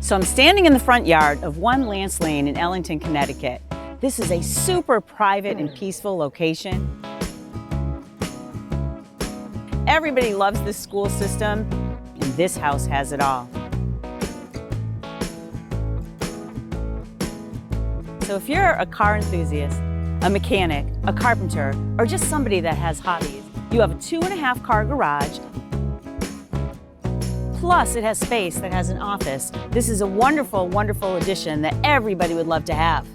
So I'm standing in the front yard of 1 Lanz Lane in Ellington, Connecticut. This is a super private and peaceful location. Everybody loves this school system, and this house has it all. So if you're a car enthusiast, a mechanic, a carpenter, or just somebody that has hobbies, you have a 2.5 car garage. Plus, it has space that has an office. This is a wonderful, wonderful addition that everybody would love to have.